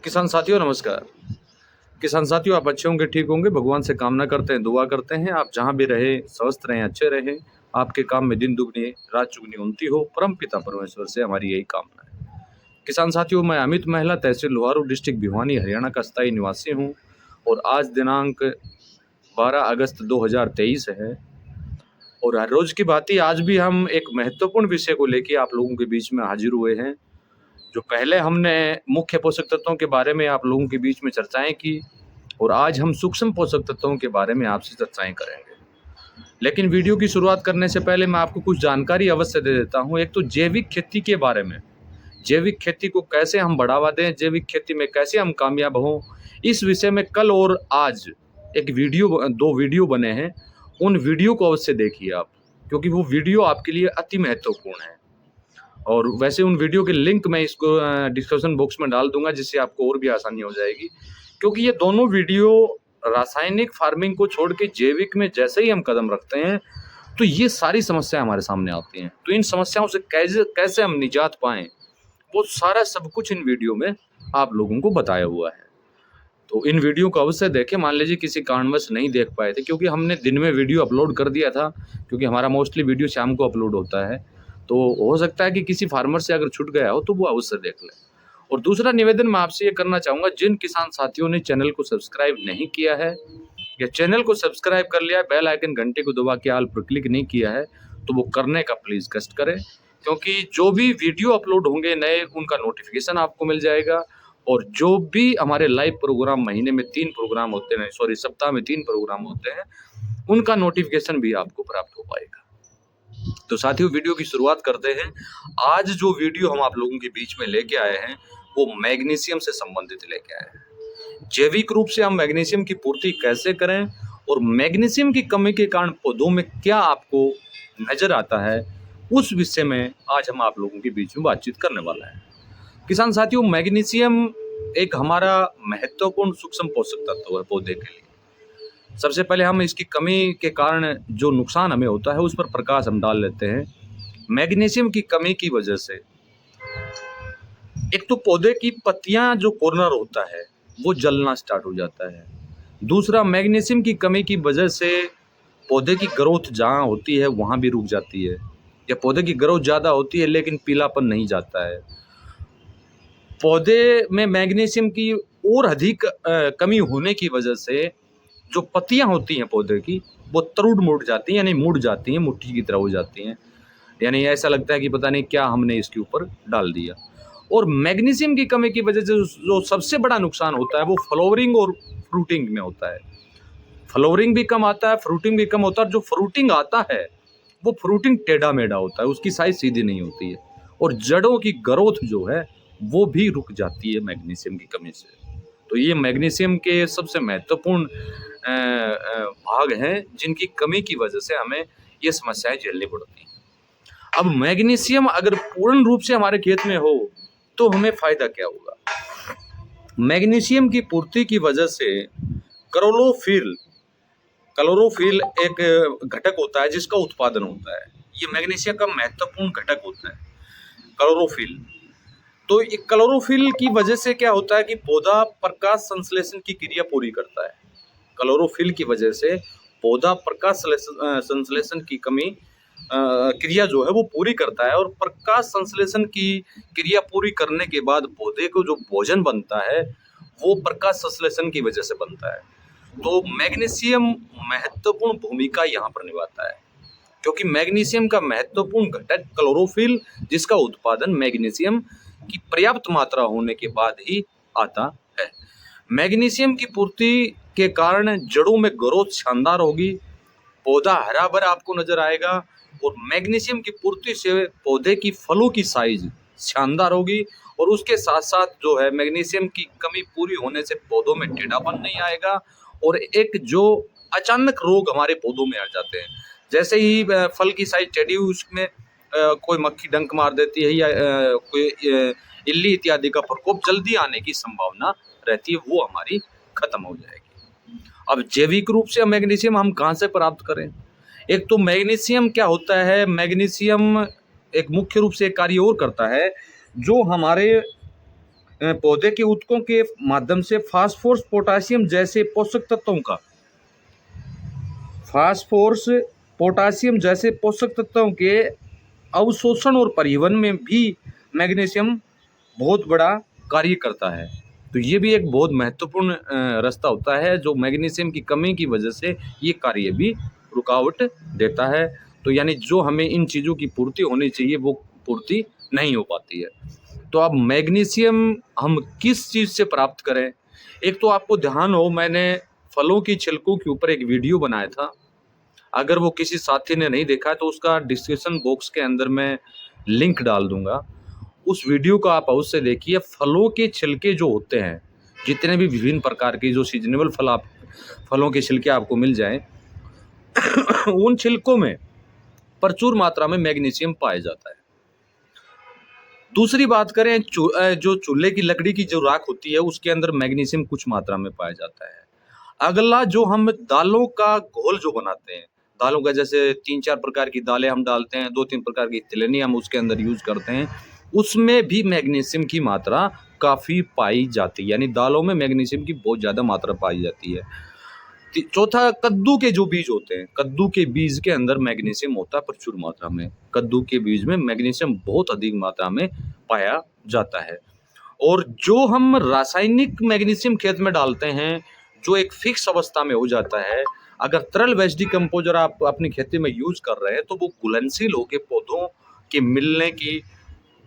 किसान साथियों नमस्कार। किसान साथियों, आप अच्छे होंगे, ठीक होंगे, भगवान से कामना करते हैं, दुआ करते हैं आप जहाँ भी रहें स्वस्थ रहें, अच्छे रहें, आपके काम में दिन दुगनी रात चुगनी उन्नति हो, परम पिता परमेश्वर से हमारी यही कामना है। किसान साथियों, मैं अमित महिला, तहसील लोहारू, डिस्ट्रिक्ट भिवानी, हरियाणा का स्थायी निवासी हूँ और आज दिनांक 12 अगस्त 2023 है और हर रोज की भांति आज भी हम एक महत्वपूर्ण विषय को लेके आप लोगों के बीच में हाजिर हुए हैं। जो पहले हमने मुख्य पोषक तत्वों के बारे में आप लोगों के बीच में चर्चाएं की और आज हम सूक्ष्म पोषक तत्वों के बारे में आपसे चर्चाएं करेंगे। लेकिन वीडियो की शुरुआत करने से पहले मैं आपको कुछ जानकारी अवश्य दे देता हूं। एक तो जैविक खेती के बारे में, जैविक खेती को कैसे हम बढ़ावा दें, जैविक खेती में कैसे हम कामयाब हों, इस विषय में कल और आज दो वीडियो बने हैं। उन वीडियो को अवश्य देखिए आप, क्योंकि वो वीडियो आपके लिए अति महत्वपूर्ण है। और वैसे उन वीडियो के लिंक मैं इसको डिस्क्रिप्शन बॉक्स में डाल दूंगा, जिससे आपको और भी आसानी हो जाएगी। क्योंकि ये दोनों वीडियो रासायनिक फार्मिंग को छोड़ के जैविक में जैसे ही हम कदम रखते हैं तो ये सारी समस्याएं हमारे सामने आती हैं। तो इन समस्याओं से कैसे कैसे हम निजात पाएं, वो सारा सब कुछ इन वीडियो में आप लोगों को बताया हुआ है। तो इन वीडियो को अवश्य देखें। मान लीजिए किसी कारणवश नहीं देख पाए थे, क्योंकि हमने दिन में वीडियो अपलोड कर दिया था, क्योंकि हमारा मोस्टली वीडियो शाम को अपलोड होता है। तो हो सकता है कि किसी फार्मर से अगर छूट गया हो तो वो अवश्य देख लें। और दूसरा निवेदन मैं आपसे ये करना चाहूँगा, जिन किसान साथियों ने चैनल को सब्सक्राइब नहीं किया है या चैनल को सब्सक्राइब कर लिया है, बेल आइकन घंटे को दबा के ऑल पर क्लिक नहीं किया है, तो वो करने का प्लीज़ कष्ट करें। क्योंकि जो भी वीडियो अपलोड होंगे नए, उनका नोटिफिकेशन आपको मिल जाएगा। और जो भी हमारे लाइव प्रोग्राम, महीने में 3 प्रोग्राम होते हैं, सॉरी सप्ताह में 3 प्रोग्राम होते हैं, उनका नोटिफिकेशन भी आपको प्राप्त हो पाएगा। तो साथियों, वीडियो की शुरुआत करते हैं। आज जो वीडियो हम आप लोगों के बीच में लेके आए हैं वो मैग्नीशियम से संबंधित लेके आए हैं। जैविक रूप से हम मैग्नीशियम की पूर्ति कैसे करें और मैग्नीशियम की कमी के कारण पौधों में क्या आपको नजर आता है, उस विषय में आज हम आप लोगों के बीच में बातचीत करने वाला है। किसान साथियों, मैग्नीशियम एक हमारा महत्वपूर्ण सूक्ष्म पोषक तत्व है पौधे के लिए। सबसे पहले हम इसकी कमी के कारण जो नुकसान हमें होता है उस पर प्रकाश हम डाल लेते हैं। मैग्नीशियम की कमी की वजह से एक तो पौधे की पत्तियां जो कॉर्नर होता है वो जलना स्टार्ट हो जाता है। दूसरा, मैग्नीशियम की कमी की वजह से पौधे की ग्रोथ जहाँ होती है वहाँ भी रुक जाती है, या पौधे की ग्रोथ ज़्यादा होती है लेकिन पीलापन नहीं जाता है। पौधे में मैग्नीशियम की और अधिक कमी होने की वजह से जो पत्तियां होती हैं पौधे की, वो तरुड़ मुड़ जाती हैं, यानी मुड़ जाती हैं, मुट्ठी की तरह हो जाती हैं। यानी ऐसा लगता है कि पता नहीं क्या हमने इसके ऊपर डाल दिया। और मैग्नीशियम की कमी की वजह से जो सबसे बड़ा नुकसान होता है वो फ्लावरिंग और फ्रूटिंग में होता है। फ्लावरिंग भी कम आता है, फ्रूटिंग भी कम होता है। जो फ्रूटिंग आता है वो फ्रूटिंग टेढ़ा मेढ़ा होता है, उसकी साइज सीधी नहीं होती है। और जड़ों की ग्रोथ जो है वो भी रुक जाती है मैग्नीशियम की कमी से। तो ये मैग्नीशियम के सबसे महत्वपूर्ण भाग हैं जिनकी कमी की वजह से हमें ये समस्याएं झेलनी पड़ती हैं। अब मैग्नीशियम अगर पूर्ण रूप से हमारे खेत में हो तो हमें फायदा क्या होगा? मैग्नीशियम की पूर्ति की वजह से क्लोरोफिल एक घटक होता है जिसका उत्पादन होता है। ये मैग्नीशियम का महत्वपूर्ण घटक होता है, क्लोरोफिल। तो ये क्लोरोफिल की वजह से क्या होता है कि पौधा प्रकाश संश्लेषण की क्रिया पूरी करता है। क्लोरोफिल की वजह से पौधा प्रकाश संश्लेषण की क्रिया जो है वो पूरी करता है। और प्रकाश संश्लेषण की क्रिया पूरी करने के बाद पौधे को जो भोजन बनता है वो प्रकाश संश्लेषण की वजह से बनता है। तो मैग्नीशियम महत्वपूर्ण भूमिका यहाँ पर निभाता है, क्योंकि मैग्नीशियम का महत्वपूर्ण घटक क्लोरोफिल, जिसका उत्पादन मैग्नीशियम की पर्याप्त मात्रा होने के बाद ही आता है। मैग्नीशियम की पूर्ति के कारण जड़ों में ग्रोथ शानदार होगी, पौधा हरा भरा आपको नजर आएगा। और मैग्नीशियम की पूर्ति से पौधे की फलों की साइज शानदार होगी। और उसके साथ साथ जो है मैग्नीशियम की कमी पूरी होने से पौधों में टेढ़ापन नहीं आएगा। और एक जो अचानक रोग हमारे पौधों में आ जाते हैं, जैसे ही फल की साइज टेढ़ी हुई, उसमें कोई मक्खी डंक मार देती है या कोई इल्ली इत्यादि का प्रकोप जल्दी आने की संभावना रहती है, वो हमारी खत्म हो जाएगी। अब जैविक रूप से मैग्नीशियम हम कहाँ से प्राप्त करें? एक तो मैग्नीशियम क्या होता है, मैग्नीशियम एक मुख्य रूप से कार्य और करता है, जो हमारे पौधे के ऊतकों के माध्यम से फास्फोरस पोटासियम जैसे पोषक तत्वों का फास्फोरस पोटासियम जैसे पोषक तत्वों के अवशोषण और परिवहन में भी मैग्नीशियम बहुत बड़ा कार्य करता है। तो ये भी एक बहुत महत्वपूर्ण रास्ता होता है जो मैग्नीशियम की कमी की वजह से ये कार्य भी रुकावट देता है। तो यानी जो हमें इन चीज़ों की पूर्ति होनी चाहिए वो पूर्ति नहीं हो पाती है। तो अब मैग्नीशियम हम किस चीज़ से प्राप्त करें? एक तो आपको ध्यान हो, मैंने फलों की छिलकों के ऊपर एक वीडियो बनाया था। अगर वो किसी साथी ने नहीं देखा है तो उसका डिस्क्रिप्शन बॉक्स के अंदर मैं लिंक डाल दूंगा। उस वीडियो को आप अवश्य देखिए। फलों के छिलके जो होते हैं, जितने भी विभिन्न प्रकार के जो सीजनेबल फलों के छिलके आपको मिल जाएं, उन छिलकों में प्रचुर मात्रा में मैग्नीशियम पाया जाता है। दूसरी बात करें, जो चूल्हे की लकड़ी की जो राख होती है उसके अंदर मैग्नीशियम कुछ मात्रा में पाया जाता है। अगला, जो हम दालों का घोल जो बनाते हैं, दालों का जैसे 3-4 प्रकार की दालें हम डालते हैं, 2-3 प्रकार की तिलहनी हम उसके अंदर यूज करते हैं, उसमें भी मैग्नीशियम की मात्रा काफ़ी पाई जाती है। यानी दालों में मैग्नीशियम की बहुत ज़्यादा मात्रा पाई जाती है। चौथा, कद्दू के जो बीज होते हैं, कद्दू के बीज के अंदर मैग्नीशियम होता है प्रचुर मात्रा में। कद्दू के बीज में मैग्नीशियम बहुत अधिक मात्रा में पाया जाता है। और जो हम रासायनिक मैग्नीशियम खेत में डालते हैं, जो एक फिक्स अवस्था में हो जाता है, अगर तरल वेस्ट डिकम्पोजर आप अपनी खेती में यूज कर रहे हैं तो वो घुलनशील होकर पौधों के मिलने की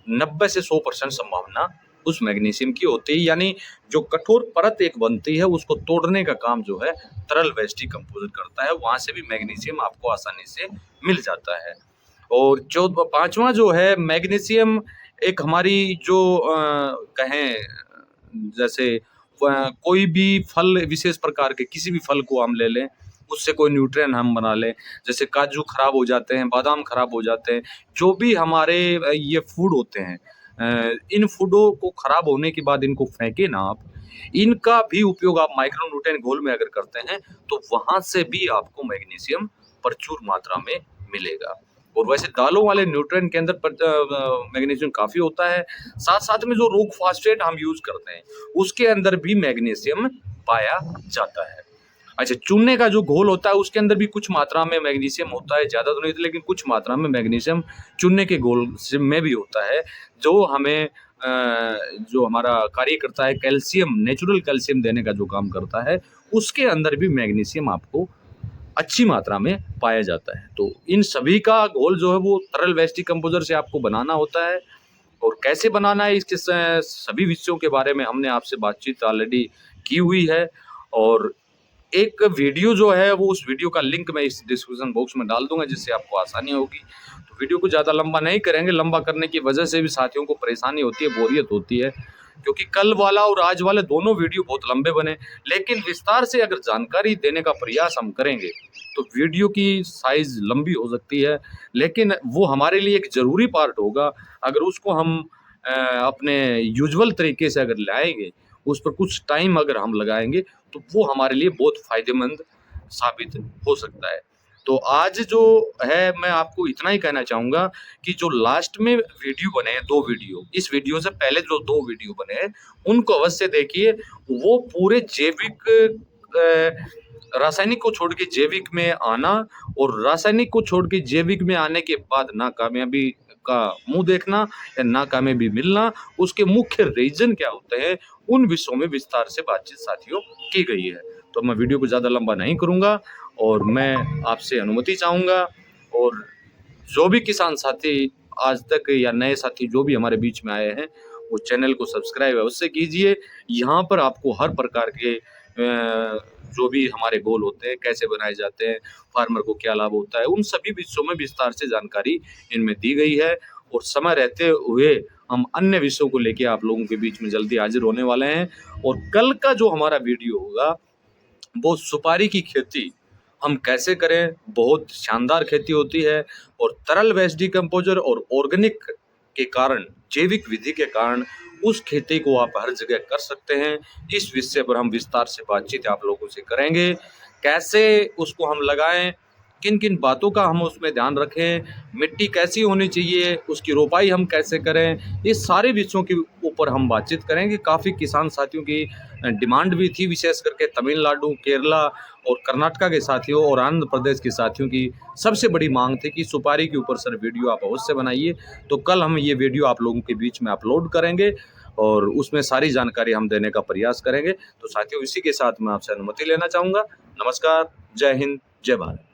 90 से 100% संभावना उस मैग्नीशियम की होती है। यानी जो कठोर परत एक बनती है उसको तोड़ने का काम जो है तरल वेस्ट डिकम्पोजर करता है। वहां से भी मैग्नीशियम आपको आसानी से मिल जाता है। और पांचवा जो है मैग्नीशियम, एक हमारी जो कहें, जैसे कोई भी फल, विशेष प्रकार के किसी भी फल को हम ले लें, उससे कोई न्यूट्रिएंट हम बना लें, जैसे काजू खराब हो जाते हैं, बादाम खराब हो जाते हैं, जो भी हमारे ये फूड होते हैं, इन फूडों को खराब होने के बाद इनको फेंके ना आप, इनका भी उपयोग आप माइक्रो न्यूट्रिएंट घोल में अगर करते हैं तो वहां से भी आपको मैग्नीशियम प्रचुर मात्रा में मिलेगा। और वैसे दालों वाले न्यूट्रिएंट के अंदर मैग्नीशियम काफ़ी होता है। साथ साथ में जो रोक फास्फेट हम यूज करते हैं उसके अंदर भी मैग्नीशियम पाया जाता है। अच्छा, चूने का जो घोल होता है उसके अंदर भी कुछ मात्रा में मैग्नीशियम होता है, ज़्यादा तो नहीं, लेकिन कुछ मात्रा में मैग्नीशियम चूने के घोल में भी होता है, जो हमें जो हमारा कार्य करता है, कैल्शियम, नेचुरल कैल्शियम देने का जो काम करता है, उसके अंदर भी मैग्नीशियम आपको अच्छी मात्रा में पाया जाता है। तो इन सभी का घोल जो है वो तरल वेस्ट डिकम्पोजर से आपको बनाना होता है। और कैसे बनाना है, इसके सभी विषयों के बारे में हमने आपसे बातचीत ऑलरेडी की हुई है। और एक वीडियो जो है वो, उस वीडियो का लिंक मैं इस डिस्क्रिप्शन बॉक्स में डाल दूंगा, जिससे आपको आसानी होगी। तो वीडियो को ज़्यादा लंबा नहीं करेंगे, लंबा करने की वजह से भी साथियों को परेशानी होती है, बोरियत होती है, क्योंकि कल वाला और आज वाले दोनों वीडियो बहुत लंबे बने। लेकिन विस्तार से अगर जानकारी देने का प्रयास हम करेंगे तो वीडियो की साइज़ लंबी हो सकती है, लेकिन वो हमारे लिए एक ज़रूरी पार्ट होगा। अगर उसको हम अपने यूजुअल तरीके से अगर लाएंगे, उस पर कुछ टाइम अगर हम लगाएंगे तो वो हमारे लिए बहुत फ़ायदेमंद साबित हो सकता है। तो आज जो है मैं आपको इतना ही कहना चाहूँगा कि जो लास्ट में वीडियो बने हैं, 2 वीडियो, इस वीडियो से पहले जो 2 वीडियो बने हैं उनको अवश्य देखिए। वो पूरे जैविक रासायनिक को छोड़ के जैविक में आना, और रासायनिक को छोड़ के जैविक में आने के बाद नाकामयाबी का मुंह देखना या नाकामयाबी मिलना, उसके मुख्य रीजन क्या होते हैं, उन विषयों में विस्तार से बातचीत साथियों की गई है। तो मैं वीडियो को ज़्यादा लंबा नहीं करूँगा और मैं आपसे अनुमति चाहूँगा। और जो भी किसान साथी आज तक या नए साथी जो भी हमारे बीच में आए हैं, वो चैनल को सब्सक्राइब अवश्य कीजिए। यहाँ पर आपको हर प्रकार के जो भी हमारे गोल होते हैं, कैसे बनाए जाते हैं, फार्मर को क्या लाभ होता है, उन सभी विषयों में विस्तार से जानकारी इनमें दी गई है। और समय रहते हुए हम अन्य विषयों को लेके आप लोगों के बीच में जल्दी हाजिर होने वाले हैं। और कल का जो हमारा वीडियो होगा वो सुपारी की खेती हम कैसे करें, बहुत शानदार खेती होती है। और तरल वेस्ट डिकम्पोजर और ऑर्गेनिक के कारण, जैविक विधि के कारण उस खेती को आप हर जगह कर सकते हैं। इस विषय पर हम विस्तार से बातचीत आप लोगों से करेंगे, कैसे उसको हम लगाएं, किन किन बातों का हम उसमें ध्यान रखें, मिट्टी कैसी होनी चाहिए, उसकी रोपाई हम कैसे करें, ये सारे विषयों के ऊपर हम बातचीत करेंगे। काफ़ी किसान साथियों की डिमांड भी थी, विशेष करके तमिलनाडु, केरला और कर्नाटका के साथियों और आंध्र प्रदेश के साथियों की सबसे बड़ी मांग थी कि सुपारी के ऊपर सर वीडियो आप अवश्य बनाइए। तो कल हम ये वीडियो आप लोगों के बीच में अपलोड करेंगे और उसमें सारी जानकारी हम देने का प्रयास करेंगे। तो साथियों, इसी के साथ मैं आपसे अनुमति लेना चाहूँगा। नमस्कार, जय हिंद, जय भारत।